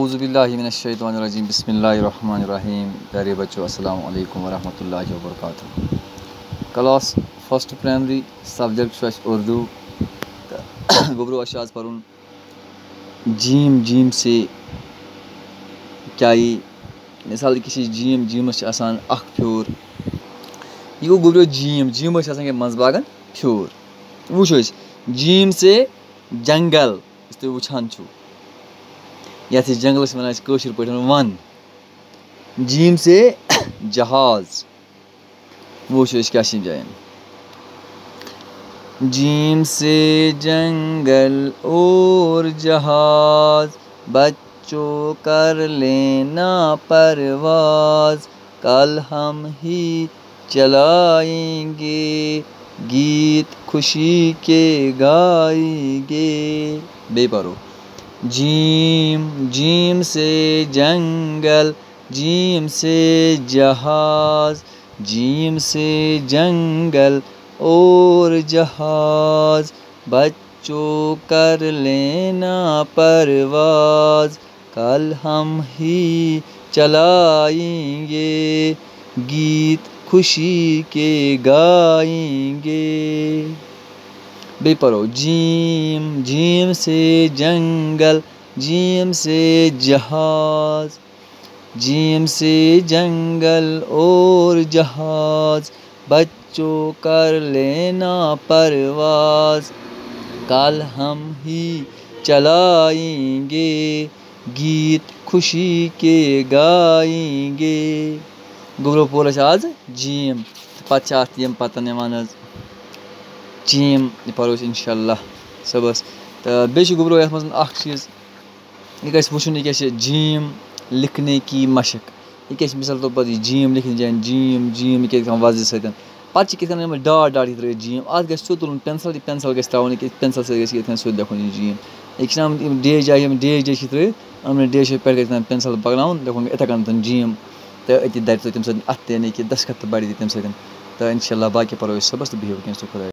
اعوذ باللہ من الشیطان الرجیم بسم اللہ الرحمن الرحیم. پیارے بچوں السلام علیکم ورحمۃ اللہ وبرکاتہ. Class first primary subject Urdu. گوبرو آز پرن جیم جیم سے کیا مثال جیم جیمس آسان اخ پھیور یہ گو گوبرو جیم جیمس مز باغن پھیور. وچھو جیم سے جنگل اس تھی وچھان چھو یتھ جنگلس ونان کٲشِر پٲٹھۍ ون. جیم سے جہاز وچھو کیا جائیں. جیم سے جنگل اور جہاز بچوں کر لینا پرواز کل ہم ہی چلائیں گے گیت خوشی کے گائیں گے. بے پرو جیم جیم سے جنگل جیم سے جہاز جیم سے جنگل اور جہاز بچوں کر لینا پرواز کل ہم ہی چلائیں گے گیت خوشی کے گائیں گے. بے پرو جیم جیم سے جنگل جیم سے جہاز جیم سے جنگل اور جہاز بچوں کر لینا پرواز کل ہم ہی چلائیں گے گیت خوشی کے گائیں گے. گوبرو پور آز جیم پتہ یم پتن چیم یہ پرو انشاء اللہ صبح. تو بیٚیہِ گوبرو یتھ مز اخ چیز یہ گژھِ وچھُن یہ کیا جیم لکھنے کی مشق. یہ کیا مثال طور پر جیم لکھنے جائیں جیم جیم یہ وزِ سۭتۍ پتہ کت ڈاٹ ڈاٹ یہ ترٲیِتھ جیم اتھ گژھِ سیوٚد تُلُن پینسل یہ پینسل گژھِ تراوُن یہ پینسل سۭتۍ گژھِ یتھ سیوٚد لیکھُن یہ جیم. یہ چھِ آمٕتۍ ڈیش جایہِ یِم ڈیش ڈیش ترٲیِتھ یِمن ڈیش پٮ۪ٹھ گژھِ پینسل پکناوُن لیکھُن یِتھے کٔنۍ جیم تہٕ أتی دَرِ تمہِ سۭتۍ اَتھٕ تہِ یعنی کہ دستخط تہِ بڑِ تمہِ سۭتۍ. تہٕ اِنشاء اللہ باقٕے پرو أسۍ صُبحس تہٕ بِہِو وٕنکٮ۪نس خۄدایَس.